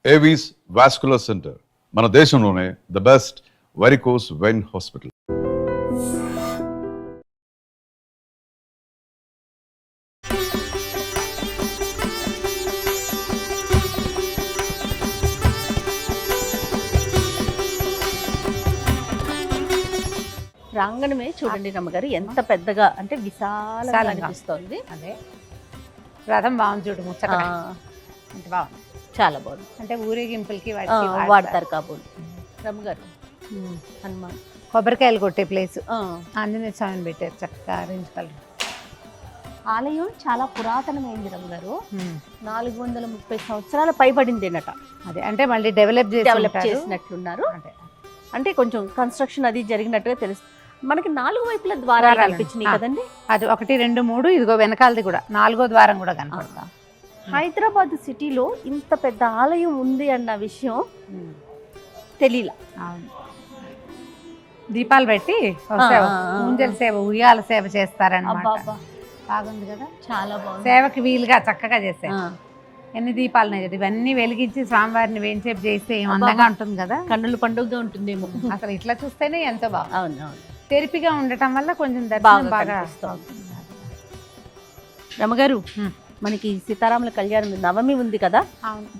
Avis vascular centre మన దేశంలోనే the best varicose vein hospital. ప్రాంగణమే చూడండి రమ్మగారు ఎంత పెద్దగా అంటే విశాలంగా అనిపిస్తోంది. అదే రథం బాగుంది చూడు, ముచ్చట అంటే బాగుంది, చాలా బాగుంది. అంటే ఊరేగింపులకి వాడతారు కాబోలు రమ్మగారు. హనుమాన్ కొబ్బరికాయలు కొట్టే ప్లేస్, ఆంజనేయ స్వామిని పెట్టారు చక్కగా ఆరెంజ్ కలర్. ఆలయం చాలా పురాతనమైంది రమ్మగారు, 430 సంవత్సరాల పైబడిందేనట. అదే అంటే మళ్ళీ డెవలప్ చేసినట్లున్నారు. అంటే కొంచెం కన్స్ట్రక్షన్ అది జరిగినట్టుగా తెలుసు. మనకి 4 వైపుల ద్వారాలు కనిపించినాయి కదండి. అది 1, 2, 3 ఇదిగో వెనకాలది కూడా 4వ ద్వారం కూడా కనపడతా. హైదరాబాద్ సిటీలో ఇంత పెద్ద ఆలయం ఉంది అన్న విషయం తెలియలా. దీపాలు పెట్టి ఊంజల్ సేవ, ఉయ్యాల సేవ చేస్తారన్నమాట. బాగుంది కదా, చాలా బాగుంది. సేవకి వీలుగా చక్కగా చేస్తారు. ఎన్ని దీపాలు ఉన్నాయి కదా, ఇవన్నీ వెలిగించి స్వామివారిని వేంచేపు చేస్తే ఏం అందంగా ఉంటుంది కదా, కన్నుల పండుగగా ఉంటుందేమో. అసలు ఇట్లా చూస్తేనే ఎంతో బాగుంది. అవునవును, తెరిపిగా ఉండటం వల్ల కొంచెం దర్శనం బాగా రమగారు. మనకి సీతారాముల కళ్యాణం నవమి ఉంది కదా,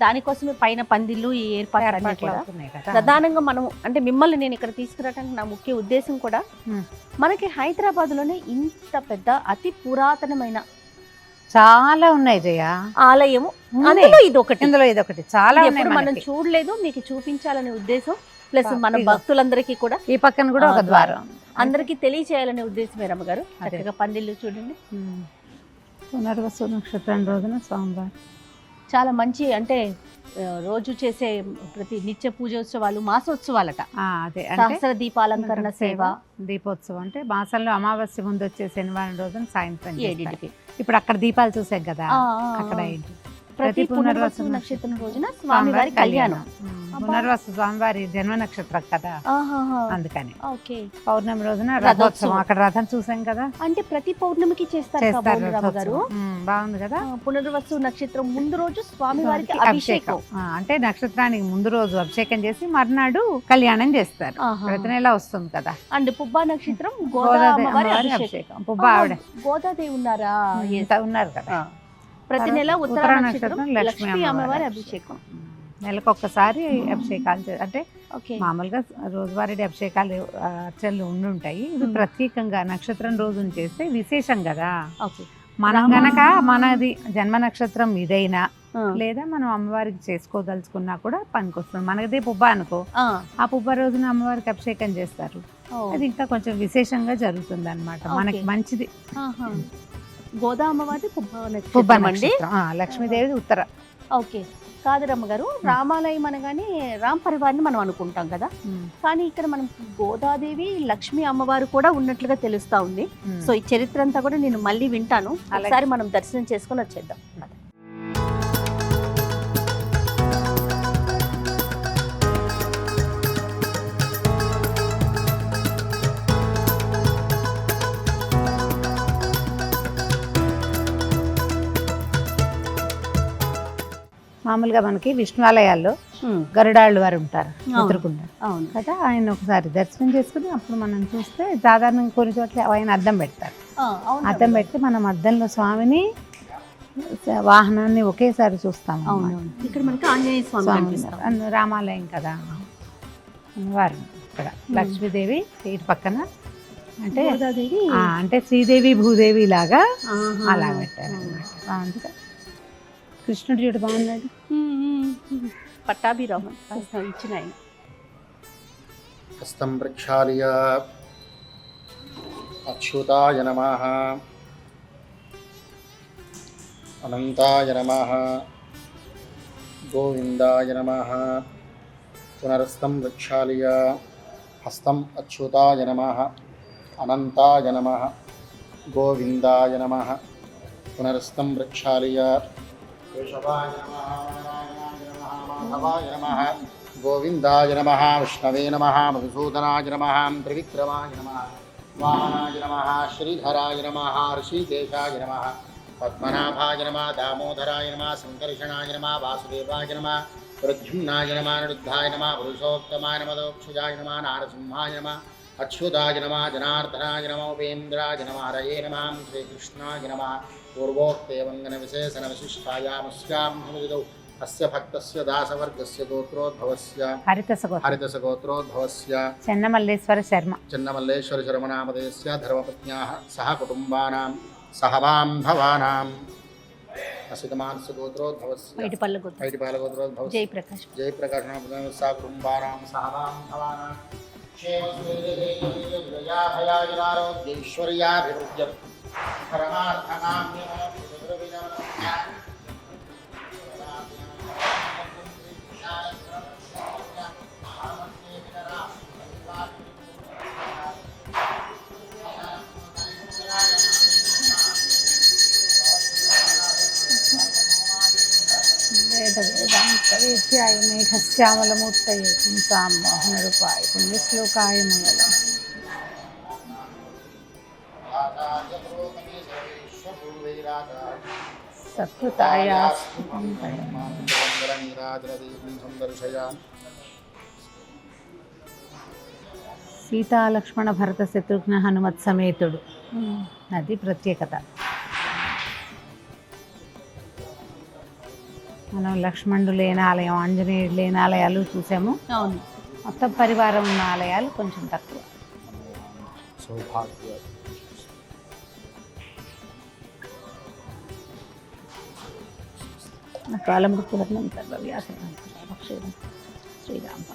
దానికోసమే పైన పందిళ్ళు ఈ ఏర్పాట్లు ప్రధానంగా మనం అంటే మిమ్మల్ని నేను ఇక్కడ తీసుకురావడానికి నా ముఖ్య ఉద్దేశం కూడా మనకి హైదరాబాద్ లోనే ఇంత పెద్ద అతి పురాతనమైన చాలా ఉన్నాయి జయ ఆలయము, ఇందులో ఇదొకటి చాలా మనం చూడలేదు, మీకు చూపించాలనే ఉద్దేశం. ప్లస్ మన భక్తులందరికీ కూడా ఈ పక్కన కూడా ఒక ద్వారం అందరికీ తెలియచేయాలనే ఉద్దేశమే రమ్మగారు. చక్కగా పందిళ్ళు చూడండి. పునర్వసు నక్షత్రం రోజున స్వామివారు చాలా మంచి అంటే రోజు చేసే ప్రతి నిత్య పూజోత్సవాలు మాసోత్సవాలట. అదే సహస్ర దీపాలంకరణ సేవ, దీపోత్సవం అంటే మాసంలో అమావాస్య ముందు వచ్చే శనివారం రోజున సాయంత్రం 7కి. ఇప్పుడు అక్కడ దీపాలు చూసాం కదా, అక్కడ ఏంటి ప్రతి పునర్వసు నక్షత్రం రోజున స్వామివారి కళ్యాణం. పునర్వసు స్వామివారి జన్మ నక్షత్రం కదా, అందుకని ఓకే. పౌర్ణమి రోజున రథోత్సవం, అక్కడ రథం చూసాం కదా. అంటే ప్రతి పౌర్ణమికి చేస్తారు గారు. బాగుంది కదా. పునర్వసు నక్షత్రం ముందు రోజు స్వామివారికి అభిషేకం, అంటే నక్షత్రానికి ముందు రోజు అభిషేకం చేసి మరునాడు కళ్యాణం చేస్తారు. ప్రతి నెల వస్తుంది కదా. అండ్ పుబ్బా నక్షత్రం గోదావరి అభిషేకం. పుబ్బా ఆవిడ గోదాదేవి ఉన్నారా, ఉన్నారు కదా. ప్రతి నెల ఉత్తర నక్షత్రం లక్ష్మీ అమ్మవారి అభిషేకం. నెలకొకసారి అభిషేకాలు, అంటే మామూలుగా రోజువారీ అభిషేకాలు అర్చనలు ఉండుంటాయి. ఇవి ప్రత్యేకంగా నక్షత్రం రోజున చేస్తే విశేషం కదా. మనం గనక మనది జన్మ నక్షత్రం ఇదైనా లేదా మనం అమ్మవారికి చేసుకోదలుచుకున్నా కూడా పనికొస్తుంది. మనదే పుబ్బ అనుకో, ఆ పుబ్బ రోజున అమ్మవారికి అభిషేకం చేస్తారు. అది ఇంకా కొంచెం విశేషంగా జరుగుతుంది అన్నమాట, మనకి మంచిది. గోదామ్మవారి పుబ్బ నక్షత్రం, లక్ష్మీదేవి ఉత్తర. ఓకే. కాదు రమ్మగారు, రామాలయం అనగానే రామ్ పరివార్ని మనం అనుకుంటాం కదా, కానీ ఇక్కడ మనం గోదాదేవి లక్ష్మీ అమ్మవారు కూడా ఉన్నట్లుగా తెలుస్తా ఉంది. సో ఈ చరిత్ర అంతా కూడా నేను మళ్ళీ వింటాను, ఒకసారి మనం దర్శనం చేసుకొని వచ్చేద్దాం. మామూలుగా మనకి విష్ణువాలయాల్లో గరుడాళ్ళు వారు ఉంటారు, ఎదురుకుండా కదా. ఆయన ఒకసారి దర్శనం చేసుకుని అప్పుడు మనం చూస్తే సాధారణంగా కొన్ని చోట్ల ఆయన అద్దం పెడతారు. అద్దం పెడితే మనం అద్దంలో స్వామిని వాహనాన్ని ఒకేసారి చూస్తాము. ఇక్కడ మనకి ఆంజనేయ స్వామి, రామాలయం కదా వారు. ఇక్కడ లక్ష్మీదేవి ఇటు పక్కన, అంటే అంటే శ్రీదేవి భూదేవి లాగా అలా పెట్టారు అన్నమాట. బాగుంది. కృష్ణుడు చూడు బాగున్నాడు, పట్టాభిరామం ఇచ్చిన ఆయన. హస్తం ప్రక్షాళయ అచ్యుతాయ నమః, అనంతాయ నమః, గోవిందాయ నమః. పునరస్తం ప్రక్షాళయ హస్తం అచ్యుతాయ నమః, అనంతాయ నమః, గోవిందాయ నమః. పునరస్తం ప్రక్షాళయ కేశవాయ నమః, నారాయణాయ నమః, మాధవాయ నమః, గోవిందాయ నమః, విష్ణవే నమః, మధుసూదనాయ నమః, త్రివిక్రమాయ నమః, వామనాయ నమః, శ్రీధరాయ నమః, ఋషికేశాయ నమః, పద్మనాభాయ నమః, దామోదరాయ నమః, సంకర్షణాయ నమః, వాసుదేవాయ నమః, प्रद्युम्नाय नमः अनिरुद्धाय नमः पुरुषोत्तमाय नमः दक्षुजाय नमः नारसिंहाय नमः अच्युताय नमः जनार्दनाय नमः उपेन्द्राय नमः हरये नमः श्रीकृष्णाय नमः पूर्वोक्ते वन्दनविशेषणविशिष्टायामस्यां समिदौ अस्य भक्तस्य दासवर्गस्य गोत्रोद्भवस्य हरितसगोत्रोद्भवस्य చెన్నమల్లేశ్వర శర్మ चन्नमल्लेश्वर शर्मनामधेयस्य धर्मपत्न्याः सह कुटुम्बानां सहबान्धवानां असितमानस्य गोत्रोद्भवस्य पैटिपालगोत्रोद्भवस्य जयप्रकाश जयप्रकाशनामधेयस्य सह कुटुम्बानां सहबान्धवानां क्षेमस्वीर्यजयाभयायुरारोग्यैश्वर्याभिवृद्ध्यै परमार्थकाम्यः వేదాంతవేద్యాయ మేఘశ్యామలమూర్తయే పుంసాం మోహనరూపాయ పుణ్యశ్లోకాయ మంగళం. సత్కృతాయాస్తు సీతాలక్ష్మణ భరత శత్రుఘ్న హనుమత్ సమేతుడు. అది ప్రత్యేకత. మనం లక్ష్మణుడు లేని ఆలయం, ఆంజనేయుడు లేని ఆలయాలు చూసాము. అవును, మొత్తం పరివారం ఉన్న ఆలయాలు కొంచెం తక్కువ. సౌభాగ్య కాలమృత్యులగ్నం సర్వవ్యాసం శ్రీరామ్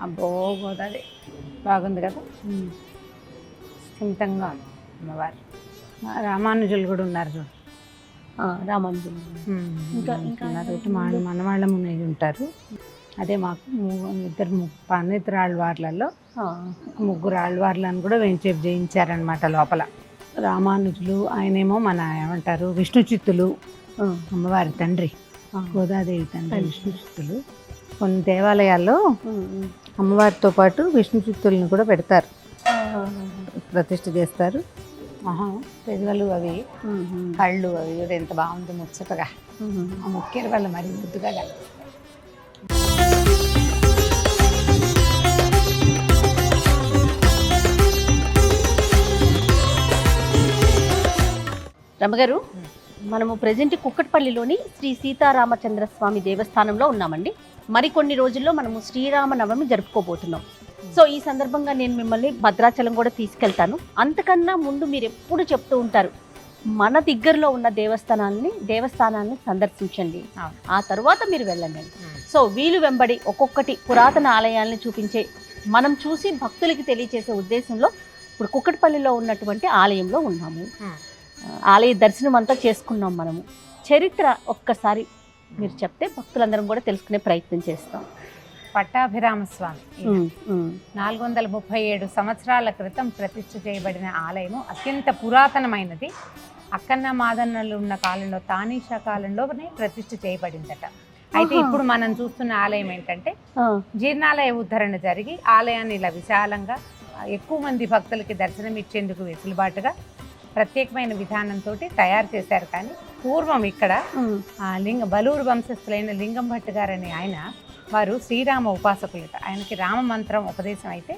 అబ్బో గోదావరి బాగుంది కదా, స్థిమితంగా ఉంది అమ్మవారు. రామానుజులు కూడా ఉన్నారు చూడు. రామానుజులు ఇంకా మనవాళ్ళ మునై ఉంటారు. అదే మాకు ఇద్దరు పన్నిద్దరు వాళ్ళలో ముగ్గురు ఆళ్వార్లను కూడా వెంచేపు చేయించారనమాట లోపల. రామానుజులు, ఆయనేమో మన ఏమంటారు విష్ణు చిత్తులు, అమ్మవారి తండ్రి గోదాదేవి తండ్రి విష్ణు చిత్తులు. కొన్ని దేవాలయాల్లో అమ్మవారితో పాటు విష్ణు చిత్తులను కూడా పెడతారు, ప్రతిష్ఠ చేస్తారు. పెదవులు అవి, కళ్ళు అవి కూడా ఎంత బాగుంది ముచ్చటగా. ఆ ముఖ్యర్ వల్ల మరి ముద్దుగా కనిపిస్తారు. రమ్మగారు, మనము ప్రజెంట్ కుక్కట్పల్లిలోని శ్రీ సీతారామచంద్ర స్వామి దేవస్థానంలో ఉన్నామండి. మరికొన్ని రోజుల్లో మనము శ్రీరామనవమి జరుపుకోబోతున్నాం. సో ఈ సందర్భంగా నేను మిమ్మల్ని భద్రాచలం కూడా తీసుకెళ్తాను. అంతకన్నా ముందు మీరు ఎప్పుడు చెప్తూ ఉంటారు, మన దగ్గరలో ఉన్న దేవస్థానాన్ని సందర్శించండి, ఆ తర్వాత మీరు వెళ్ళండి. సో వీలు వెంబడి ఒక్కొక్కటి పురాతన ఆలయాల్ని చూపించే, మనం చూసి భక్తులకి తెలియచేసే ఉద్దేశంలో ఇప్పుడు కుక్కట్పల్లిలో ఉన్నటువంటి ఆలయంలో ఉన్నాము. ఆలయ దర్శనం అంతా చేసుకున్నాం. మనము చరిత్ర ఒక్కసారి మీరు చెప్తే భక్తులందరం కూడా తెలుసుకునే ప్రయత్నం చేస్తాం. పట్టాభిరామస్వామి 437 సంవత్సరాల క్రితం ప్రతిష్ఠ చేయబడిన ఆలయము అత్యంత పురాతనమైనది. అక్కన్న మాదన్నలు ఉన్న కాలంలో, తానీషా కాలంలోనే ప్రతిష్ఠ చేయబడిందట. అయితే ఇప్పుడు మనం చూస్తున్న ఆలయం ఏంటంటే జీర్ణాలయ ఉద్ధరణ జరిగి ఆలయాన్ని ఇలా విశాలంగా ఎక్కువ మంది భక్తులకి దర్శనం ఇచ్చేందుకు వెసులుబాటుగా ప్రత్యేకమైన విధానంతో తయారు చేశారు. కానీ పూర్వం ఇక్కడ బలూరు వంశస్థులైన లింగం భట్ గారని ఆయన, వారు శ్రీరామ ఉపాసకులట. ఆయనకి రామ మంత్రం ఉపదేశం అయితే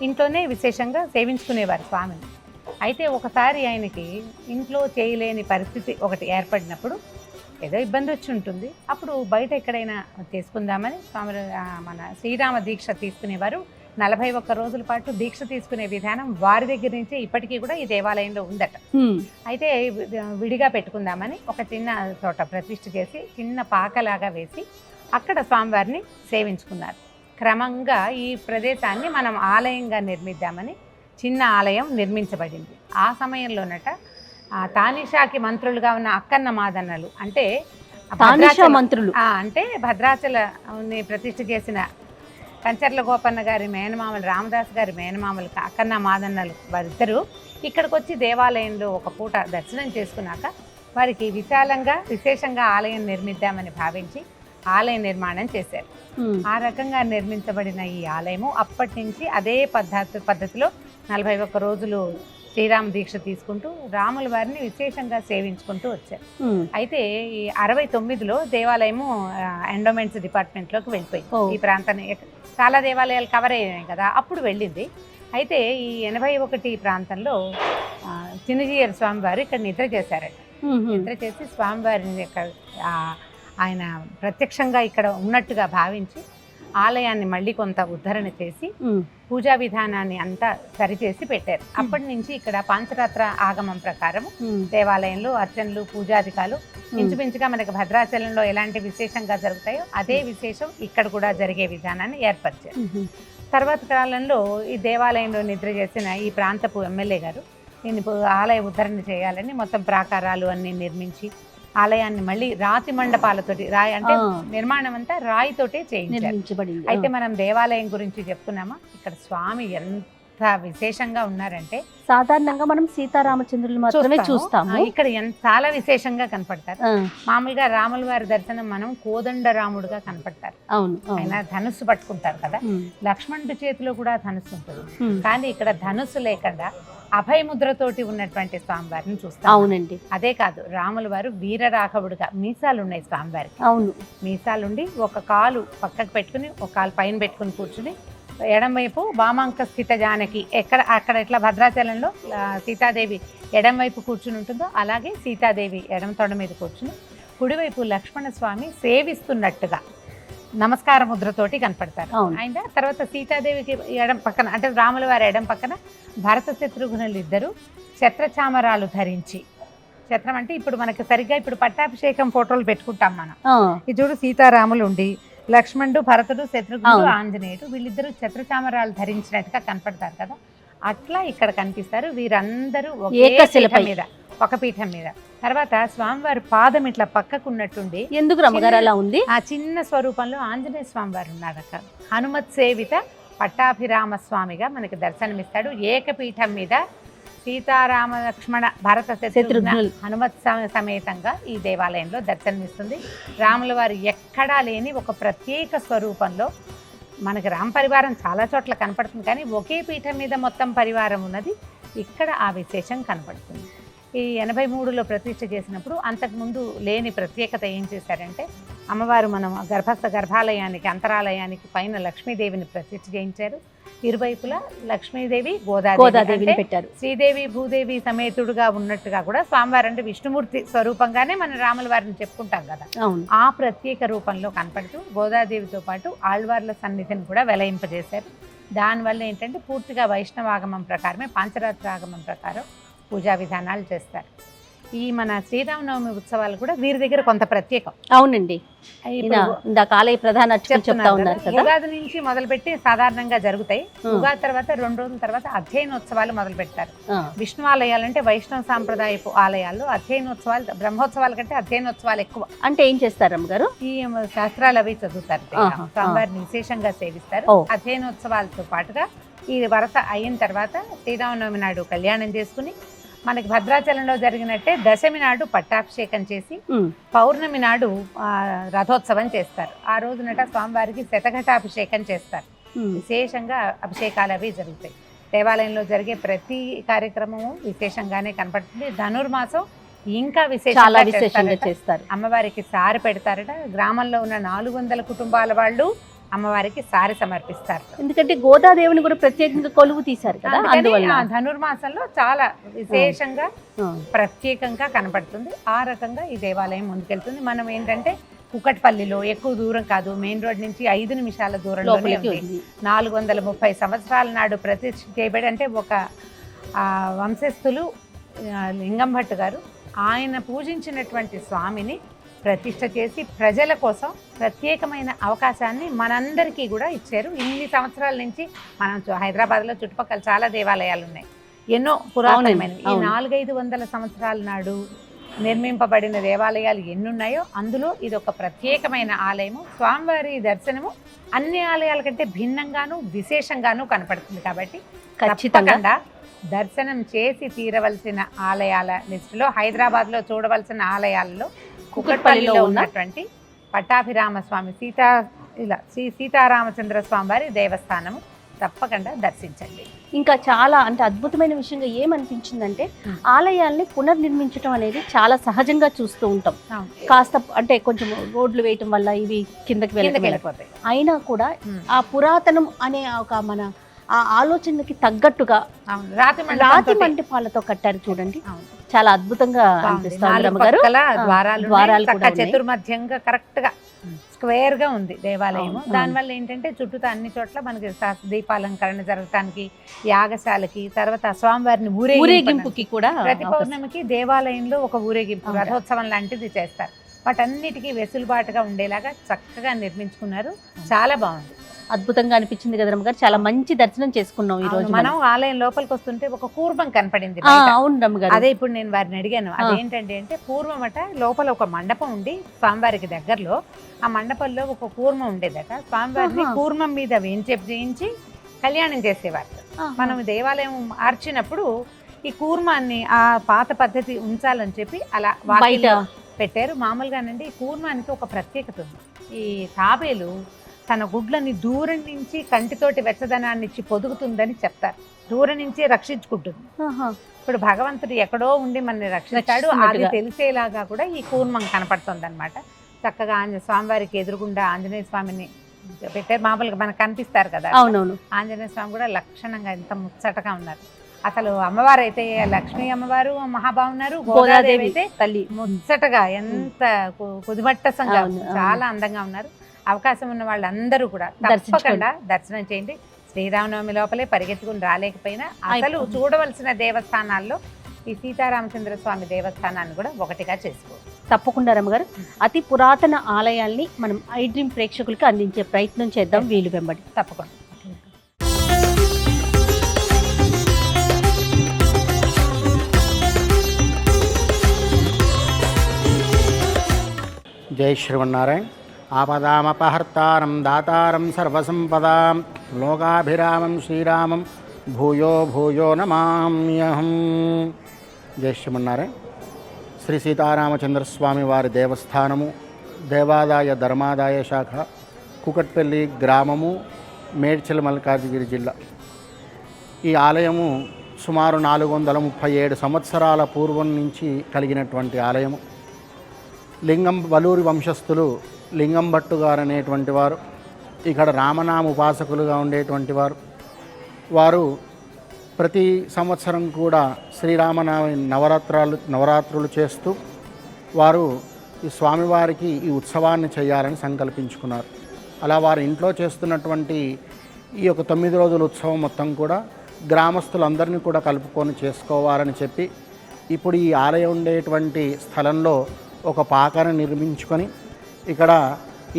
ఇంట్లోనే విశేషంగా సేవించుకునేవారు స్వామిని. అయితే ఒకసారి ఆయనకి ఇంట్లో చేయలేని పరిస్థితి ఒకటి ఏర్పడినప్పుడు, ఏదో ఇబ్బంది వచ్చి ఉంటుంది, అప్పుడు బయట ఎక్కడైనా చేసుకుందామని స్వామి మన శ్రీరామ దీక్ష తీసుకునేవారు. 41 రోజుల పాటు దీక్ష తీసుకునే విధానం వారి దగ్గర నుంచే ఇప్పటికీ కూడా ఈ దేవాలయంలో ఉందట. అయితే విడిగా పెట్టుకుందామని ఒక చిన్న చోట ప్రతిష్ఠ చేసి చిన్న పాకలాగా వేసి అక్కడ స్వామివారిని సేవించుకున్నారు. క్రమంగా ఈ ప్రదేశాన్ని మనం ఆలయంగా నిర్మిద్దామని చిన్న ఆలయం నిర్మించబడింది. ఆ సమయంలోనట తానీషాకి మంత్రులుగా ఉన్న అక్కన్న మాదన్నలు, అంటే మంత్రులు అంటే భద్రాచలని ప్రతిష్ఠ చేసిన కంచర్ల గోపన్న గారి మేనమామలు, రామదాస్ గారి మేనమామలు అక్కన్న మాదన్నలు వారిద్దరూ ఇక్కడికి వచ్చి దేవాలయంలో ఒక పూట దర్శనం చేసుకున్నాక వారికి విశాలంగా విశేషంగా ఆలయం నిర్మిద్దామని భావించి ఆలయ నిర్మాణం చేశారు. ఆ రకంగా నిర్మించబడిన ఈ ఆలయము అప్పటి నుంచి అదే పద్ధతిలో 41 రోజులు శ్రీరామ దీక్ష తీసుకుంటూ రాముల వారిని విశేషంగా సేవించుకుంటూ వచ్చారు. అయితే ఈ 69లో దేవాలయము ఎండోమెంట్స్ డిపార్ట్మెంట్లోకి వెళ్ళిపోయింది. ఈ ప్రాంతాన్ని చాలా దేవాలయాలు కవర్ అయ్యాయి కదా, అప్పుడు వెళ్ళింది. అయితే ఈ 81 ప్రాంతంలో చిన్నజీయర్ స్వామివారు ఇక్కడ నిద్ర చేశారట. నిద్ర చేసి స్వామివారిని ఆయన ప్రత్యక్షంగా ఇక్కడ ఉన్నట్టుగా భావించి ఆలయాన్ని మళ్ళీ కొంత ఉద్ధరణ చేసి పూజా విధానాన్ని అంతా సరిచేసి పెట్టారు. అప్పటి నుంచి ఇక్కడ పాంచరాత్ర ఆగమం ప్రకారం దేవాలయంలో అర్చనలు పూజాధికాలు ఇంచుమించుగా మనకి భద్రాచలంలో ఎలాంటి విశేషంగా జరుగుతాయో అదే విశేషం ఇక్కడ కూడా జరిగే విధానాన్ని ఏర్పరిచారు. తర్వాత కాలంలో ఈ దేవాలయంలో నిద్ర చేసిన ఈ ప్రాంతపు ఎమ్మెల్యే గారు దీన్ని ఆలయ ఉద్ధరణ చేయాలని మొత్తం ప్రాకారాలు అన్ని నిర్మించి ఆలయాన్ని మళ్ళీ రాతి మండపాలతోటి అంటే నిర్మాణం అంతా రాయితోటే చేయించారు. అయితే మనం దేవాలయం గురించి చెప్తున్నామా, ఇక్కడ స్వామి ఎంత విశేషంగా ఉన్నారంటే సాధారణంగా మనం సీతారామచంద్రులు మాత్రమే చూస్తాము, ఇక్కడ చాలా విశేషంగా కనపడతారు. మామూలుగా రాముల వారి దర్శనం మనం కోదండ రాముడుగా కనపడతారు. ఆయన ధనుస్సు పట్టుకుంటారు కదా, లక్ష్మణుడి చేతిలో కూడా ధనుస్సు ఉంటుంది. కానీ ఇక్కడ ధనుస్సు లేకుండా అభయముద్రతోటి ఉన్నటువంటి స్వామివారిని చూస్తాం. అవునండి. అదే కాదు, రాముల వారు వీరరాఘవుడుగా మీసాలు ఉన్నాయి స్వామివారికి. అవును, మీసాలుండి ఒక కాలు పక్కకు పెట్టుకుని ఒక కాలు పైన పెట్టుకుని కూర్చుని ఎడంవైపు వామాంక స్థిత జానకి అక్కడ ఎట్లా భద్రాచలంలో సీతాదేవి ఎడంవైపు కూర్చుని ఉంటుందో అలాగే సీతాదేవి ఎడం తొడ మీద కూర్చుని కుడివైపు లక్ష్మణ స్వామి సేవిస్తున్నట్టుగా నమస్కార ముద్రతోటి కనపడతారు. ఆయన తర్వాత సీతాదేవికి ఎడం పక్కన అంటే రాముల వారి ఎడం పక్కన భరత శత్రుఘ్నులు ఇద్దరు ఛత్రచామరాలు ధరించి, ఛత్రం అంటే ఇప్పుడు మనకి సరిగ్గా ఇప్పుడు పట్టాభిషేకం ఫోటోలు పెట్టుకుంటాం మనం. ఈ చూడు సీతారాములు ఉండి లక్ష్మణుడు భరతుడు శత్రుఘ్నుడు ఆంజనేయుడు వీళ్ళిద్దరూ ఛత్రచామరాలు ధరించినట్టుగా కనపడతారు కదా, అట్లా ఇక్కడ కనిపిస్తారు. వీరందరూ ఒక పీఠం మీద. తర్వాత స్వామివారి పాదం ఇట్లా పక్కకున్నట్టుండి ఎందుకు రమ్మగారు అలా ఉంది, ఆ చిన్న స్వరూపంలో ఆంజనేయ స్వామివారు ఉన్నాడు. అక్కడ హనుమత్ సేవిత పట్టాభిరామ స్వామిగా మనకి దర్శనమిస్తాడు. ఏకపీఠం మీద సీతారామ లక్ష్మణ భరత శత్రుఘ్నులు హనుమత్ సమేతంగా ఈ దేవాలయంలో దర్శనమిస్తుంది. రాముల వారు ఎక్కడా లేని ఒక ప్రత్యేక స్వరూపంలో మనకి రామ పరివారం చాలా చోట్ల కనపడుతుంది, కానీ ఒకే పీఠం మీద మొత్తం పరివారం ఉన్నది. ఇక్కడ ఆ విశేషం కనపడుతుంది. ఈ 83లో ప్రతిష్ఠ చేసినప్పుడు అంతకుముందు లేని ప్రత్యేకత ఏం చేశారంటే, అమ్మవారు మనం గర్భాలయానికి అంతరాలయానికి పైన లక్ష్మీదేవిని ప్రతిష్ఠ చేయించారు. ఇరువైపులా లక్ష్మీదేవి గోదాదేవిని పెట్టారు. శ్రీదేవి భూదేవి సమేతుడుగా ఉన్నట్టుగా కూడా స్వామివారు అంటే విష్ణుమూర్తి స్వరూపంగానే మనం రాముల వారిని చెప్పుకుంటాం కదా, ఆ ప్రత్యేక రూపంలో కనపడుతూ గోదాదేవితో పాటు ఆళ్వార్ల సన్నిధిని కూడా వెలయింపజేశారు. దానివల్ల ఏంటంటే పూర్తిగా వైష్ణవాగమం ప్రకారమే పాంచరాత్ర ఆగమం ప్రకారం పూజా విధానాలు చేస్తారు. ఈ మన శ్రీరామనవమి ఉత్సవాలు కూడా వీరి దగ్గర కొంత ప్రత్యేకం. అవునండి, ఆలయ ప్రధాన చెప్తా ఉన్నారు కదా, ఉగాది నుంచి మొదలుపెట్టి సాధారణంగా జరుగుతాయి. ఉగాది తర్వాత 2 రోజుల తర్వాత అధ్యయనోత్సవాలు మొదలు పెడతారు. విష్ణు ఆలయాలు అంటే వైష్ణవ సాంప్రదాయపు ఆలయాల్లో అధ్యయనోత్సవాలు బ్రహ్మోత్సవాల కంటే అధ్యయనోత్సవాలు ఎక్కువ. అంటే ఏం చేస్తారు అమ్మగారు? ఈ శాస్త్రాలు అవి చదువుతారు, స్వామివారిని విశేషంగా సేవిస్తారు. అధ్యయనోత్సవాలతో పాటుగా ఈ వరస అయిన తర్వాత శ్రీరామనవమి నాడు కళ్యాణం చేసుకుని మనకి భద్రాచలంలో జరిగినట్టే దశమి నాడు పట్టాభిషేకం చేసి పౌర్ణమి నాడు రథోత్సవం చేస్తారు. ఆ రోజునట స్వామివారికి శతఘటాభిషేకం చేస్తారు. విశేషంగా అభిషేకాలు అవి జరుగుతాయి. దేవాలయంలో జరిగే ప్రతి కార్యక్రమము విశేషంగానే కనపడుతుంది. ధనుర్మాసం ఇంకా విశేషంగా చేస్తారు. అమ్మవారికి సారి పెడతారట. గ్రామంలో ఉన్న 400 కుటుంబాల వాళ్ళు అమ్మవారికి సారి సమర్పిస్తారు. ఎందుకంటే గోదాదేవిని కూడా ప్రత్యేకంగా కొలువు తీశారు కదా, అందువల్ల ధనుర్మాసంలో చాలా విశేషంగా ప్రత్యేకంగా కనపడుతుంది. ఆ రకంగా ఈ దేవాలయం ముందుకెళ్తుంది. మనం ఏంటంటే కుకట్పల్లిలో ఎక్కువ దూరం కాదు, మెయిన్ రోడ్ నుంచి 5 నిమిషాల దూరంలో 430 సంవత్సరాల నాడు ప్రతిష్ఠ చేయబడి అంటే ఒక వంశస్థులు లింగం భట్టు గారు ఆయన పూజించినటువంటి స్వామిని ప్రతిష్ఠ చేసి ప్రజల కోసం ప్రత్యేకమైన అవకాశాన్ని మనందరికీ కూడా ఇచ్చారు. ఇన్ని సంవత్సరాల నుంచి మనం హైదరాబాద్లో చుట్టుపక్కల చాలా దేవాలయాలు ఉన్నాయి, ఎన్నో పురాతనమైనవి. ఈ 400-500 సంవత్సరాల నాడు నిర్మింపబడిన దేవాలయాలు ఎన్నున్నాయో అందులో ఇది ఒక ప్రత్యేకమైన ఆలయము. స్వామివారి దర్శనము అన్ని ఆలయాల కంటే భిన్నంగాను విశేషంగాను కనపడుతుంది. కాబట్టి ఖచ్చితంగా దర్శనం చేసి తీరవలసిన ఆలయాల లిస్టులో హైదరాబాద్లో చూడవలసిన ఆలయాలలో కుకట్పల్లిలో ఉన్నటువంటి పట్టాభిరామ స్వామి శ్రీ సీతారామచంద్ర స్వామి వారి దేవస్థానము తప్పకుండా దర్శించండి. ఇంకా చాలా అంటే అద్భుతమైన విషయంగా ఏమనిపించిందంటే ఆలయాల్ని పునర్నిర్మించడం అనేది చాలా సహజంగా చూస్తూ ఉంటాం. కాస్త అంటే కొంచెం రోడ్లు వేయటం వల్ల ఇవి కిందకి వెళ్ళిపోతాయి. అయినా కూడా ఆ పురాతనం అనే ఒక మన ఆ ఆలోచనకి తగ్గట్టుగా రాతి మంటపాలతో కట్టారు చూడండి. చాలా అద్భుతంగా అనిపిస్తుంది రమ్మగారు. ద్వారాలు చతుర్మధ్యంగా కరెక్ట్ గా స్క్వేర్ గా ఉంది దేవాలయం. దానివల్ల ఏంటంటే చుట్టూతో అన్ని చోట్ల మనకి దీపాలంకరణ జరగటానికి, యాగశాలకి, తర్వాత స్వామివారిని ఊరేగింపుకి కూడా ప్రతి పౌర్ణమికి దేవాలయంలో ఒక ఊరేగింపు రథోత్సవం లాంటిది చేస్తారు. వాటన్నిటికీ వెసులుబాటుగా ఉండేలాగా చక్కగా నిర్మించుకున్నారు. చాలా బాగుంది, అద్భుతంగా అనిపించింది కదా రమ్మగారు. చాలా మంచి దర్శనం చేసుకున్నాం ఈ రోజు. మనం ఆలయం లోపలికి వస్తుంటే ఒక కూర్మం కనపడింది. అవును రమ్మగారు. అదే ఇప్పుడు నేను వారిని అడిగాను, అదేంటంటే అంటే పూర్వం అట లోపల ఒక మండపం ఉండి స్వామివారికి దగ్గరలో ఆ మండపంలో ఒక కూర్మం ఉండేదట. స్వామివారిని కూర్మం మీద చేయించి కళ్యాణం చేసేవారు. మనం దేవాలయం మార్చినప్పుడు ఈ కూర్మాన్ని ఆ పాత పద్ధతి ఉంచాలని చెప్పి అలా బయట పెట్టారు. మామూలుగానండి ఈ కూర్మానికి ఒక ప్రత్యేకత ఉంది. ఈ తాబేలు తన గుడ్లని దూరం నుంచి కంటితోటి వెచ్చదనాన్ని ఇచ్చి పొదుగుతుందని చెప్తారు. దూరం నుంచి రక్షించుకుంటుంది. ఇప్పుడు భగవంతుడు ఎక్కడో ఉండి మనని రక్షిస్తాడు, అది తెలిసేలాగా కూడా ఈ కూర్మం కనపడుతుంది అనమాట. చక్కగా స్వామివారికి ఎదురుగుండా ఆంజనేయ స్వామిని పెట్టారు. మామూలుగా మనకు కనిపిస్తారు కదా, అవునవును. ఆంజనేయ స్వామి కూడా లక్షణంగా ఎంత ముచ్చటగా ఉన్నారు. అసలు అమ్మవారు అయితే లక్ష్మీ అమ్మవారు మహా బాగున్నారు, గోదాదేవి అయితే తల్లి ముచ్చటగా ఎంత కుదిమట్టసంగా చాలా అందంగా ఉన్నారు. అవకాశం ఉన్న వాళ్ళందరూ కూడా తప్పకుండా దర్శనం చేయండి. శ్రీరామనవమి లోపలే పరిగెత్తుకుని రాలేకపోయినా అసలు చూడవలసిన దేవస్థానాల్లో ఈ సీతారామచంద్ర స్వామి దేవస్థానాన్ని కూడా ఒకటిగా చేసుకోవచ్చు. తప్పకుండా రమ్మగారు. అతి పురాతన ఆలయాల్ని మనం ఐ డ్రీమ్ ప్రేక్షకులకి అందించే ప్రయత్నం చేద్దాం వీలు వెంబడి. తప్పకుండా. జై శ్రీమన్నారాయణ. ఆపదామపహర్తారం దాతారం సర్వసంపదాం లోకాభిరామం శ్రీరామం భూయో భూయో నమామ్యహం. జై శ్రీమన్నారాయణ. శ్రీ సీతారామచంద్రస్వామి వారి దేవస్థానము, దేవాదాయ ధర్మాదాయ శాఖ, కుకట్పల్లి గ్రామము, మేడ్చల్ మల్కాజిగిరి జిల్లా. ఈ ఆలయము సుమారు 437 సంవత్సరాల పూర్వం నుంచి కలిగినటువంటి ఆలయము. వలూరి వంశస్థులు లింగం భట్టు గారు అనేటువంటి వారు ఇక్కడ రామనామ ఉపాసకులుగా ఉండేటువంటి వారు ప్రతి సంవత్సరం కూడా శ్రీరామనవమి నవరాత్రులు చేస్తూ వారు ఈ స్వామివారికి ఈ ఉత్సవాన్ని చేయాలని సంకల్పించుకున్నారు. అలా వారి ఇంట్లో చేస్తున్నటువంటి ఈ యొక్క 9 రోజుల ఉత్సవం మొత్తం కూడా గ్రామస్తులందరినీ కూడా కలుపుకొని చేసుకోవాలని చెప్పి ఇప్పుడు ఈ ఆలయం ఉండేటువంటి స్థలంలో ఒక పాకను నిర్మించుకొని ఇక్కడ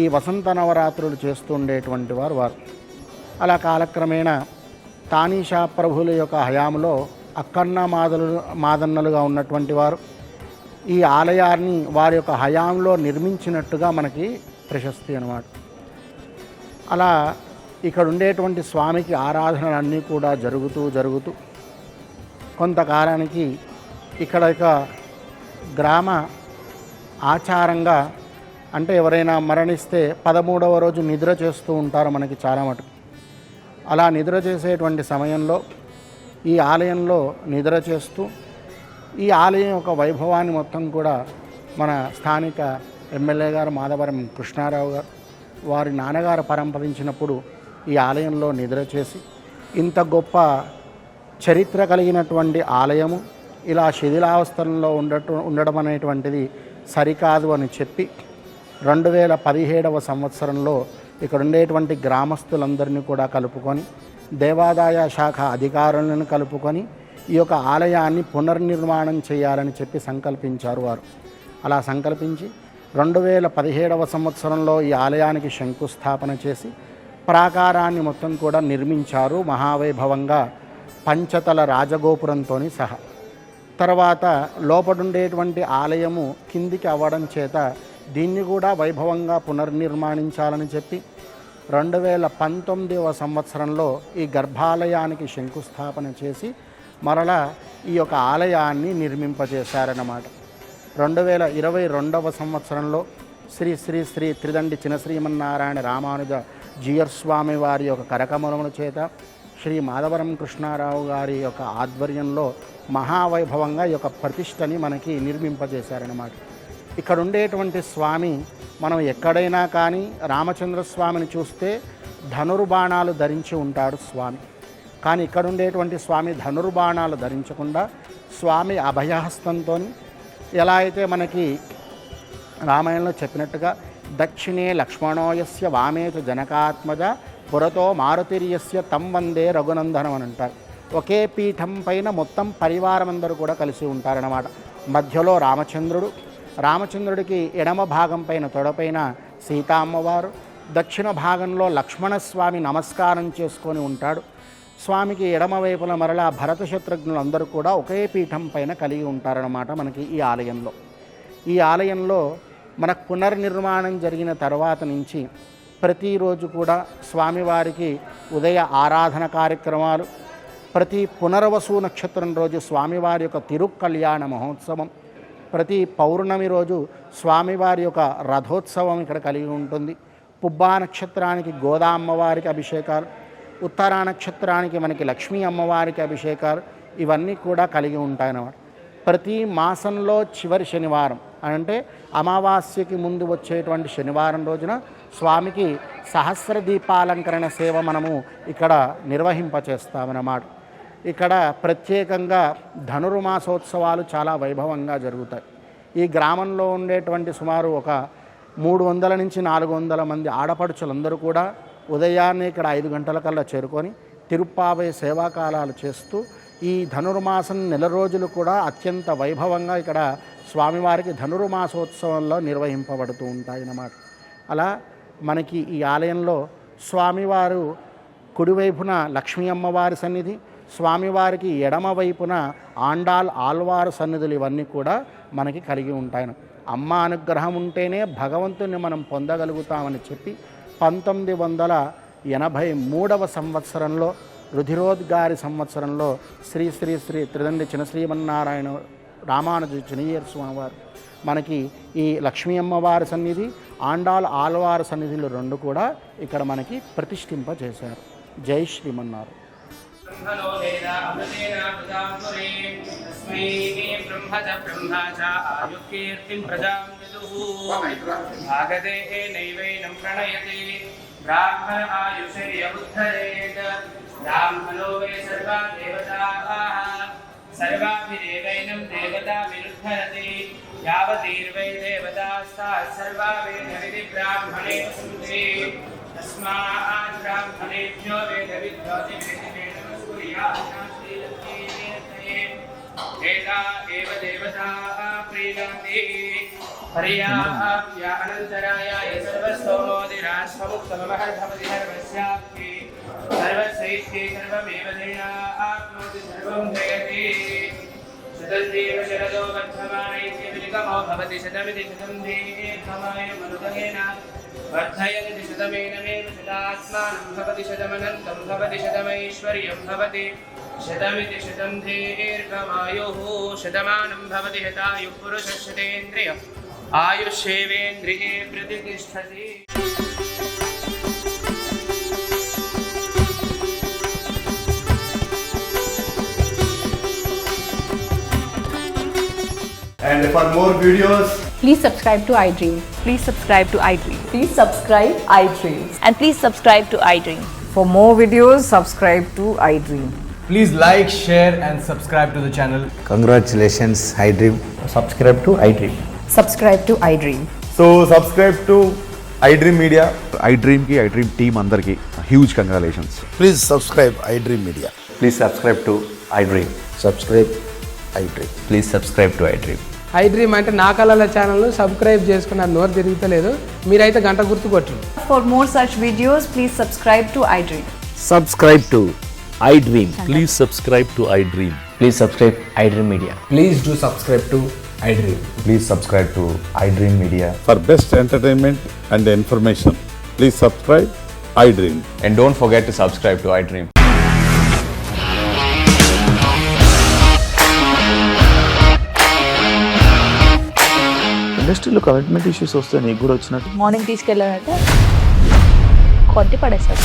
ఈ వసంత నవరాత్రులు చేస్తూ ఉండేటువంటి వారు. అలా కాలక్రమేణా తానీషా ప్రభుల యొక్క హయాంలో అక్కన్న మాదన్నలుగా ఉన్నటువంటి వారు ఈ ఆలయాన్ని వారి యొక్క హయాంలో నిర్మించినట్టుగా మనకి ప్రశస్తి అన్నమాట. అలా ఇక్కడ ఉండేటువంటి స్వామికి ఆరాధనలన్నీ కూడా జరుగుతూ కొంతకాలానికి ఇక్కడ గ్రామ ఆచారంగా అంటే ఎవరైనా మరణిస్తే 13వ రోజు నిద్ర చేస్తూ ఉంటారు మనకి చాలా మటుకు. అలా నిద్ర చేసేటువంటి సమయంలో ఈ ఆలయంలో నిద్ర చేస్తూ ఈ ఆలయం యొక్క వైభవాన్ని మొత్తం కూడా మన స్థానిక ఎమ్మెల్యే గారు మాధవరం కృష్ణారావు గారు వారి నాన్నగారు పరంపరించినప్పుడు ఈ ఆలయంలో నిద్ర చేసి ఇంత గొప్ప చరిత్ర కలిగినటువంటి ఆలయము ఇలా శిథిలావస్థలో ఉండడం అనేటువంటిది సరికాదు అని చెప్పి 2017వ సంవత్సరంలో ఇక్కడ ఉండేటువంటి గ్రామస్తులందరినీ కూడా కలుపుకొని దేవాదాయ శాఖ అధికారులను కలుపుకొని ఈ యొక్క ఆలయాన్ని పునర్నిర్మాణం చేయాలని చెప్పి సంకల్పించారు వారు. అలా సంకల్పించి 2017వ సంవత్సరంలో ఈ ఆలయానికి శంకుస్థాపన చేసి ప్రాకారాన్ని మొత్తం కూడా నిర్మించారు మహావైభవంగా పంచతల రాజగోపురంతో సహా. తర్వాత లోపడుండేటువంటి ఆలయము కిందికి అవ్వడం చేత దీన్ని కూడా వైభవంగా పునర్నిర్మాణించాలని చెప్పి 2019వ సంవత్సరంలో ఈ గర్భాలయానికి శంకుస్థాపన చేసి మరలా ఈ యొక్క ఆలయాన్ని నిర్మింపజేశారన్నమాట. 2022వ సంవత్సరంలో శ్రీ శ్రీ శ్రీ త్రిదండి చినశ్రీమన్నారాయణ రామానుజ జీయర్ స్వామి వారి యొక్క కరకమలముల చేత శ్రీ మాధవరం కృష్ణారావు గారి యొక్క ఆధ్వర్యంలో మహావైభవంగా ఈ యొక్క ప్రతిష్టని మనకి నిర్మింపజేశారన్నమాట. ఇక్కడ ఉండేటువంటి స్వామి మనం ఎక్కడైనా కానీ రామచంద్ర స్వామిని చూస్తే ధనుర్బాణాలు ధరించి ఉంటాడు స్వామి. కానీ ఇక్కడ ఉండేటువంటి స్వామి ధనుర్బాణాలు ధరించకుండా స్వామి అభయహస్తంతో ఎలా అయితే మనకి రామాయణంలో చెప్పినట్టుగా దక్షిణే లక్ష్మణోయస్య వామేచ జనకాత్మజ పురతో మారుతిర్యస్య తం వందే రఘునందనం అని అంటారు. ఒకే పీఠం పైన మొత్తం పరివారం అందరూ కూడా కలిసి ఉంటారన్నమాట. మధ్యలో రామచంద్రుడికి ఎడమ భాగం పైన తొడపైన సీతా అమ్మవారు, దక్షిణ భాగంలో లక్ష్మణస్వామి నమస్కారం చేసుకొని ఉంటాడు. స్వామికి ఎడమ వైపున మరలా భరత శత్రుఘ్నులు అందరూ కూడా ఒకే పీఠం పైన కలిగి ఉంటారన్నమాట మనకి ఈ ఆలయంలో. ఈ ఆలయంలో మనకు పునర్నిర్మాణం జరిగిన తర్వాత నుంచి ప్రతిరోజు కూడా స్వామివారికి ఉదయ ఆరాధన కార్యక్రమాలు, ప్రతి పునర్వసు నక్షత్రం రోజు స్వామివారి యొక్క తిరుకళ్యాణ మహోత్సవం, ప్రతి పౌర్ణమి రోజు స్వామివారి యొక్క రథోత్సవం ఇక్కడ కలిగి ఉంటుంది. పుబ్బా నక్షత్రానికి గోదా అమ్మవారికి అభిషేకాలు, ఉత్తరా నక్షత్రానికి మనకి లక్ష్మీ అమ్మవారికి అభిషేకాలు ఇవన్నీ కూడా కలిగి ఉంటాయన్నమాట. ప్రతి మాసంలో చివరి శనివారం అంటే అమావాస్యకి ముందు వచ్చేటువంటి శనివారం రోజున స్వామికి సహస్ర దీపాలంకరణ సేవ మనము ఇక్కడ నిర్వహింపచేస్తామన్నమాట. ఇక్కడ ప్రత్యేకంగా ధనుర్మాసోత్సవాలు చాలా వైభవంగా జరుగుతాయి. ఈ గ్రామంలో ఉండేటువంటి సుమారు ఒక 300 నుంచి 400 మంది ఆడపడుచులందరూ కూడా ఉదయాన్నే ఇక్కడ 5 గంటలకల్లా చేరుకొని తిరుప్పావై సేవాకాలాలు చేస్తూ ఈ ధనుర్మాసం నెల రోజులు కూడా అత్యంత వైభవంగా ఇక్కడ స్వామివారికి ధనుర్మాసోత్సవంలో నిర్వహింపబడుతూ ఉంటాయన్నమాట. అలా మనకి ఈ ఆలయంలో స్వామివారు కుడివైపున లక్ష్మీ అమ్మవారి సన్నిధి, స్వామివారికి ఎడమ వైపున ఆండాల్ ఆల్వారు సన్నిధులు ఇవన్నీ కూడా మనకి కలిగి ఉంటాయి. అమ్మ అనుగ్రహం ఉంటేనే భగవంతుని మనం పొందగలుగుతామని చెప్పి 1983వ సంవత్సరంలో రుధిరోద్గారి సంవత్సరంలో శ్రీ శ్రీ శ్రీ త్రిదండి చినశ్రీమన్నారాయణ రామానుజ చినయ్యర్ స్వామివారు మనకి ఈ లక్ష్మీ అమ్మవారి సన్నిధి, ఆండాల్ ఆల్వారు సన్నిధులు 2 కూడా ఇక్కడ మనకి ప్రతిష్ఠింపజేశారు. జై శ్రీమన్నారాయణ. ब्रह्मणो वेद अमृतेन प्रजापुरे तस्मै ब्रह्मच ब्रह्मा च आयुकीर्तिं प्रजां विदुः भागते नैवैनं प्रणयते ब्राह्मण आयुषर्यबुद्धरेत् ब्राह्मणो वै सर्वा देवताः सर्वाभिदेवैनं देवता विरुद्धरति यावतीर्वै देवतास्ताः सर्वा वेदविधि ब्राह्मणे सन्ति तस्मात् ब्राह्मणेभ्यो वेदविद्यो एता एव देवता प्रीणन्ति पर्याप्य अनन्तरायाय सर्वस्तोमोदिराश्वमुक्तमहर्भवति सर्वस्याप्ति सर्वस्यैष्ठे सर्वमेव धेना आप्नोति सर्वं जयति शतञ्जीव शरदो वर्धमानैति विनिगमो भवति शतमिति शतं दीर्घमाय मनुदहेन वर्धयन्ति शतमेनमेव शतात्मानं भवति शतमनन्तं भवति शतमैश्वर्यं भवति शतमिति शतं दीर्घमायुः शतमानं भवति शतायुः पुरुषः शतेन्द्रिय आयुष्येवेन्द्रिये प्रतिष्ठति. And for more videos, please subscribe to iDream. Please subscribe to iDream. Please subscribe iDream. And please subscribe to iDream. For more videos, subscribe to iDream. please like, share and subscribe to the channel. Congratulations, iDream. Subscribe to iDream. Subscribe to iDream. So subscribe to iDream Media. iDream ki iDream team andarki huge congratulations. Please subscribe iDream Media. Please subscribe to iDream. Subscribe iDream. Please subscribe to iDream. iDream అంటే నా కళల ఛానల్ను subscribe చేసుకున్న నోరు తిరుగుతలేదు, మీరైతే గంట గుర్తు కొట్టండి. For more such videos, please subscribe to iDream. Subscribe to iDream. Please subscribe to iDream. Please subscribe iDream Media. Please do subscribe to iDream. Please subscribe to iDream Media. For best entertainment and information, please subscribe iDream. And don't forget to subscribe to iDream. Industry ఇండస్ట్రీలో commitment issues వస్తే నీకు కూడా వచ్చినట్టు. Morning తీసుకెళ్ళారంటే కొట్టి పడేస్తారు.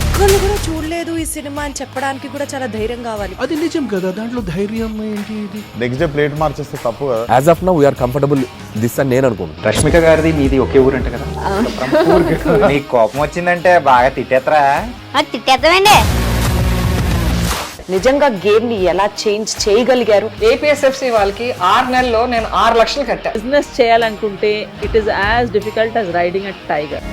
ఒక్కళ్ళు కూడా చూడలేదు ఈ సినిమా అని చెప్పడానికి కూడా చాలా ధైర్యం కావాలి. అది నిజం కదా, దాంట్లో ధైర్యం ఏంటి? ఇది నెక్స్ట్ డే ప్లేట్ మార్చేస్తే తప్పు కదా. As of now we are comfortable this అని నేను అనుకుంటున్నాను. రష్మిక గారిది మీది ఒకే ఊరు అంట కదా. నీకు కోపం వచ్చిందంటే బాగా తిట్టేత్తరా? తిట్టేద్దామండి. నిజంగా గేమ్ ని ఎలా చేంజ్ చేయగలిగారు? ఏపీఎస్ఎఫ్సి వాళ్ళకి 6 నెలల్లో నేను 6 లక్షలు కట్టా. బిజినెస్ చేయాలనుకుంటే it is as difficult as riding a tiger.